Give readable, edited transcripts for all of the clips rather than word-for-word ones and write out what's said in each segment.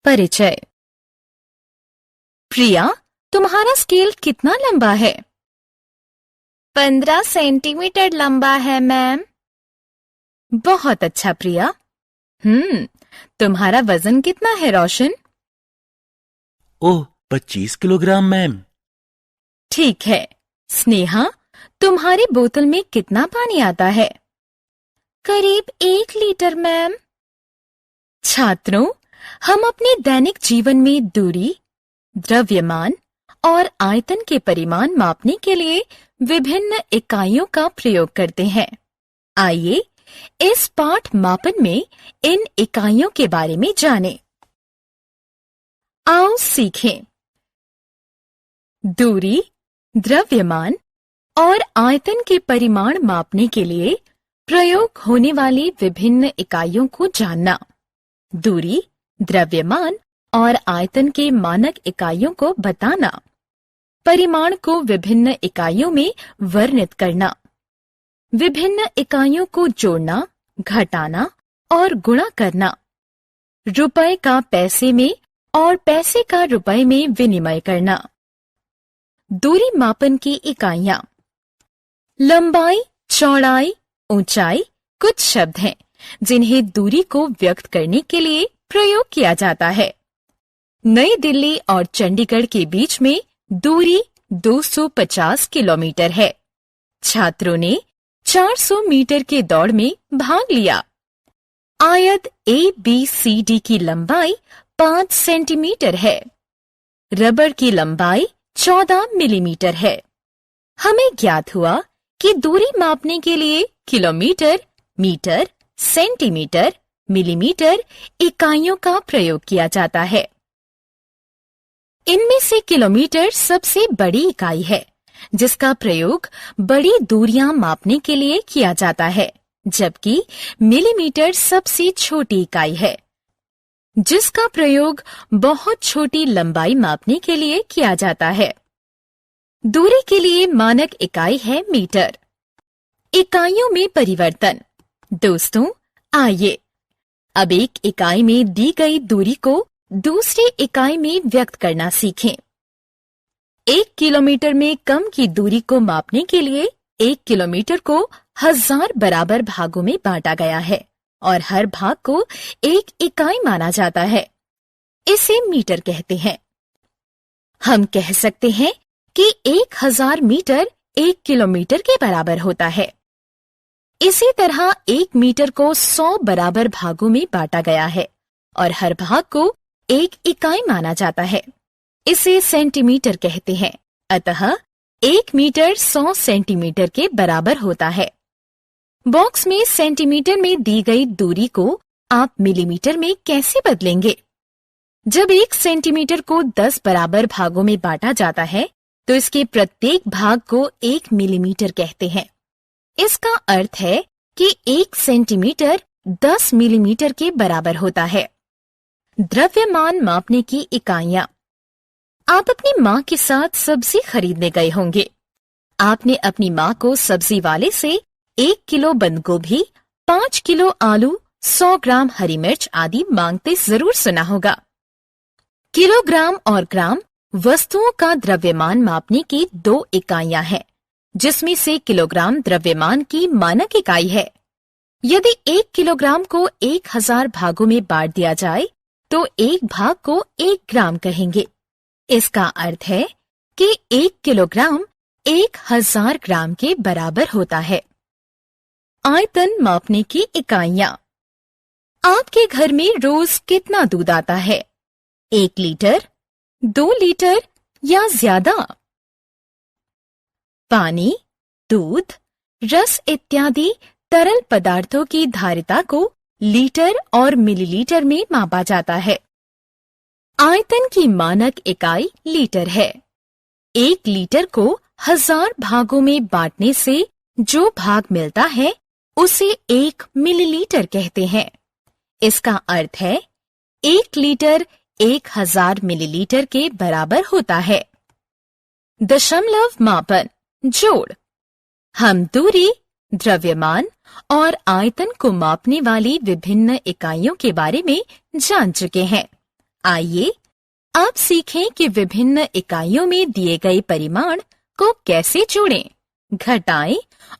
परिचय। प्रिया, तुम्हारा स्केल कितना लंबा है? 15 सेंटीमीटर लंबा है मैम। बहुत अच्छा प्रिया। तुम्हारा वजन कितना है रोशन? ओह, 25 किलोग्राम मैम। ठीक है। स्नेहा, तुम्हारी बोतल में कितना पानी आता है? करीब 1 लीटर मैम। छात्रों, हम अपने दैनिक जीवन में दूरी, द्रव्यमान और आयतन के परिमाण मापने के लिए विभिन्न इकाइयों का प्रयोग करते हैं। आइए इस पाठ मापन में इन इकाइयों के बारे में जानें। आओ सीखें। दूरी, द्रव्यमान और आयतन के परिमाण मापने के लिए प्रयोग होने वाली विभिन्न इकाइयों को जानना। दूरी, द्रव्यमान और आयतन के मानक इकाइयों को बताना। परिमाण को विभिन्न इकाइयों में वर्णित करना। विभिन्न इकाइयों को जोड़ना, घटाना और गुणा करना। रुपए का पैसे में और पैसे का रुपए में विनिमय करना। दूरी मापन की इकाइयां। लंबाई, चौड़ाई, ऊंचाई कुछ शब्द हैं जिन्हें दूरी को व्यक्त करने के लिए प्रयोग किया जाता है। नई दिल्ली और चंडीगढ़ के बीच में दूरी 250 किलोमीटर है। छात्रों ने 400 मीटर के दौड़ में भाग लिया। आयत ABCD की लंबाई 5 सेंटीमीटर है। रबर की लंबाई 14 मिलीमीटर है। हमें ज्ञात हुआ कि दूरी मापने के लिए किलोमीटर, मीटर, सेंटीमीटर, मिलीमीटर इकाइयों का प्रयोग किया जाता है। इनमें से किलोमीटर सबसे बड़ी इकाई है जिसका प्रयोग बड़ी दूरियां मापने के लिए किया जाता है, जबकि मिलीमीटर सबसे छोटी इकाई है जिसका प्रयोग बहुत छोटी लंबाई मापने के लिए किया जाता है। दूरी के लिए मानक इकाई है मीटर। इकाइयों में परिवर्तन। दोस्तों, आइए अब एक इकाई में दी गई दूरी को दूसरी इकाई में व्यक्त करना सीखें। 1 किलोमीटर में कम की दूरी को मापने के लिए 1 किलोमीटर को 1000 बराबर भागों में बांटा गया है और हर भाग को एक इकाई माना जाता है। इसे मीटर कहते हैं। हम कह सकते हैं कि 1000 मीटर 1 किलोमीटर के बराबर होता है। इसी तरह 1 मीटर को 100 बराबर भागों में बांटा गया है और हर भाग को एक इकाई माना जाता है। इसे सेंटीमीटर कहते हैं। अतः 1 मीटर 100 सेंटीमीटर के बराबर होता है। बॉक्स में सेंटीमीटर में दी गई दूरी को आप मिलीमीटर में कैसे बदलेंगे? जब 1 सेंटीमीटर को 10 बराबर भागों में बांटा जाता है तो इसके प्रत्येक भाग को 1 मिलीमीटर कहते हैं। इसका अर्थ है कि 1 सेंटीमीटर 10 मिलीमीटर के बराबर होता है। द्रव्यमान मापने की इकाइयां। आप अपनी माँ के साथ सब्जी खरीदने गए होंगे। आपने अपनी माँ को सब्जी वाले से 1 किलो बंद गोभी, 5 किलो आलू, 100 ग्राम हरी मिर्च आदि मांगते जरूर सुना होगा। किलोग्राम और ग्राम वस्तुओं का द्रव्यमान मापने की 2 इकाइयां हैं, जिसमें से किलोग्राम द्रव्यमान की मानक इकाई है। यदि 1 किलोग्राम को 1000 भागों में बांट दिया जाए तो एक भाग को 1 ग्राम कहेंगे। इसका अर्थ है कि 1 किलोग्राम 1000 ग्राम के बराबर होता है। आयतन मापने की इकाइयां। आपके घर में रोज कितना दूध आता है? 1 लीटर, 2 लीटर या ज्यादा? पानी, दूध, रस इत्यादि तरल पदार्थों की धारिता को लीटर और मिलीलीटर में मापा जाता है। आयतन की मानक इकाई लीटर है। 1 लीटर को 1000 भागों में बांटने से जो भाग मिलता है उसे 1 मिलीलीटर कहते हैं। इसका अर्थ है 1 लीटर 1000 मिलीलीटर के बराबर होता है। दशमलव मापन जोड़। हम दूरी, द्रव्यमान और आयतन को मापने वाली विभिन्न इकाइयों के बारे में जान चुके हैं। आइए अब सीखें कि विभिन्न इकाइयों में दिए गए परिमाण को कैसे जोड़ें, घटाएं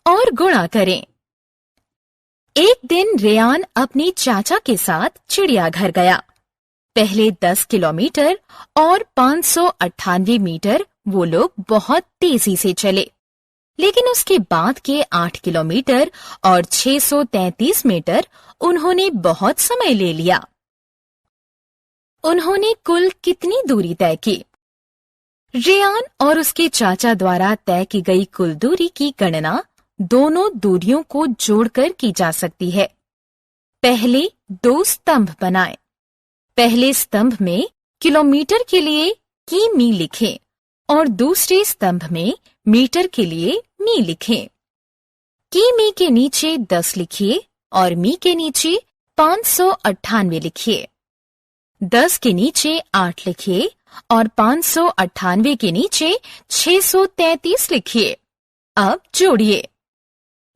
और गुणा करें। एक दिन रेयान अपने चाचा के साथ चिड़ियाघर गया। पहले 10 किलोमीटर और 598 मीटर वो लोग बहुत तेजी से चले, लेकिन उसके बाद के 8 किलोमीटर और 633 मीटर उन्होंने बहुत समय ले लिया। उन्होंने कुल कितनी दूरी तय की? रेयान और उसके चाचा द्वारा तय की गई कुल दूरी की गणना दोनों दूरियों को जोड़कर की जा सकती है। पहले 2 स्तंभ बनाएं। पहले स्तंभ में किलोमीटर के लिए किमी लिखें और दूसरे स्तंभ में मीटर के लिए मी लिखें। किमी के नीचे 10 लिखिए और मी के नीचे 598 लिखिए। 10 के नीचे 8 लिखिए और 598 के नीचे 633 लिखिए। अब जोड़िए।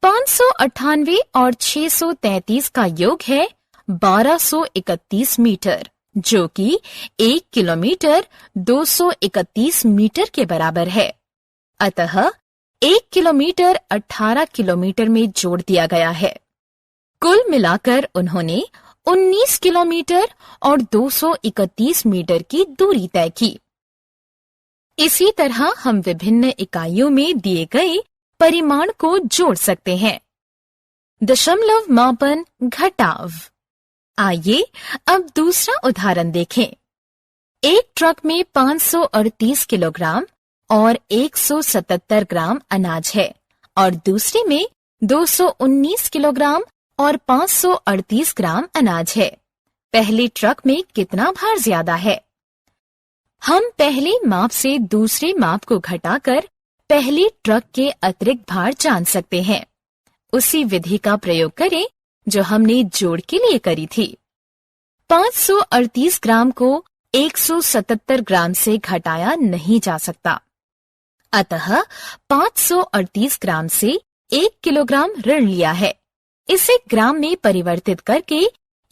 598 और 633 का योग है 1231 मीटर, जो कि 1 किलोमीटर 231 मीटर के बराबर है। अतः 1 किलोमीटर 18 किलोमीटर में जोड़ दिया गया है। कुल मिलाकर उन्होंने 19 किलोमीटर और 231 मीटर की दूरी तय की। इसी तरह हम विभिन्न इकाइयों में दिए गए परिमाण को जोड़ सकते हैं। दशमलव मापन घटाव। आइए अब दूसरा उदाहरण देखें। एक ट्रक में 538 किलोग्राम और 177 ग्राम अनाज है और दूसरे में 219 किलोग्राम और 538 ग्राम अनाज है। पहले ट्रक में कितना भार ज्यादा है? हम पहले माप से दूसरे माप को घटाकर पहले ट्रक के अतिरिक्त भार जान सकते हैं। उसी विधि का प्रयोग करें जो हमने जोड़ के लिए करी थी। 538 ग्राम को 177 ग्राम से घटाया नहीं जा सकता, अतः 538 ग्राम से 1 किलोग्राम ऋण लिया है। इसे ग्राम में परिवर्तित करके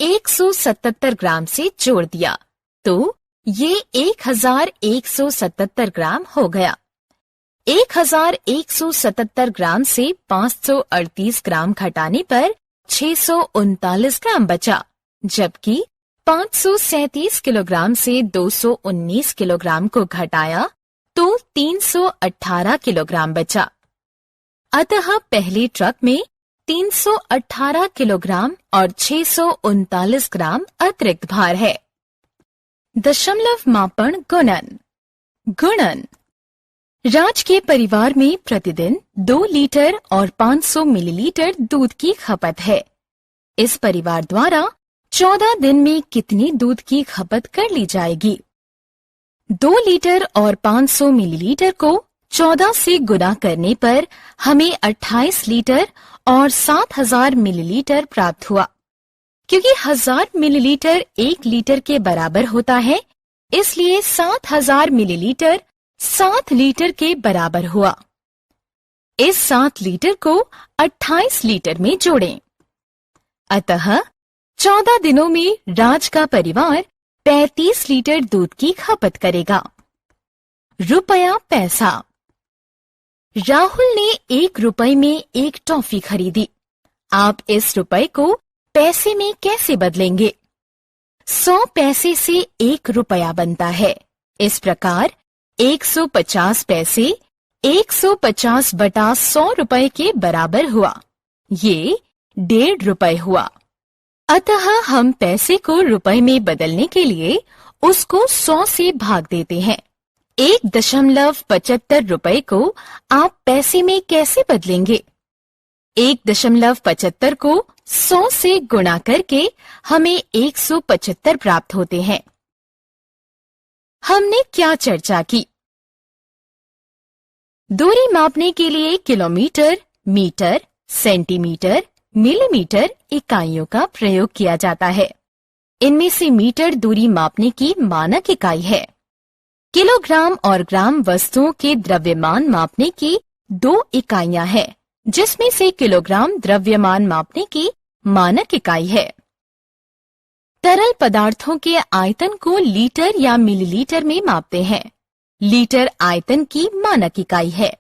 177 ग्राम से जोड़ दिया तो ये 1177 ग्राम हो गया। 1177 ग्राम से 538 ग्राम घटाने पर 639 ग्राम बचा, जबकि 537 किलोग्राम से 219 किलोग्राम को घटाया तो 318 किलोग्राम बचा। अतः पहले ट्रक में 318 किलोग्राम और 639 ग्राम अतिरिक्त भार है। दशमलव मापन गुणन। गुणन। राज के परिवार में प्रतिदिन 2 लीटर और 500 मिलीलीटर दूध की खपत है। इस परिवार द्वारा 14 दिन में कितनी दूध की खपत कर ली जाएगी? 2 लीटर और 500 मिलीलीटर को 14 से गुणा करने पर हमें 28 लीटर और 7000 मिलीलीटर प्राप्त हुआ। क्योंकि 1000 मिलीलीटर 1 लीटर के बराबर होता है, इसलिए 7000 मिलीलीटर 7 लीटर के बराबर हुआ। इस 7 लीटर को 28 लीटर में जोड़ें। अतः 14 दिनों में राज का परिवार 35 लीटर दूध की खपत करेगा। रुपया पैसा। राहुल ने 1 रुपए में एक टॉफी खरीदी। आप इस रुपए को पैसे में कैसे बदलेंगे? 100 पैसे से 1 रुपया बनता है। इस प्रकार 150 पैसे 150 बटा 100 रुपए के बराबर हुआ। ये 1.5 रुपए हुआ। अतः हम पैसे को रुपए में बदलने के लिए उसको 100 से भाग देते हैं। 1.75 रुपए को आप पैसे में कैसे बदलेंगे? 1.75 को 100 से गुणा करके हमें 175 प्राप्त होते हैं। हमने क्या चर्चा की? दूरी मापने के लिए किलोमीटर, मीटर, सेंटीमीटर, मिलीमीटर इकाइयों का प्रयोग किया जाता है। इनमें से मीटर दूरी मापने की मानक इकाई है। किलोग्राम और ग्राम वस्तुओं के द्रव्यमान मापने की 2 इकाइयां हैं, जिसमें से किलोग्राम द्रव्यमान मापने की मानक इकाई है। तरल पदार्थों के आयतन को लीटर या मिलीलीटर में मापते हैं। लीटर आयतन की मानक इकाई है।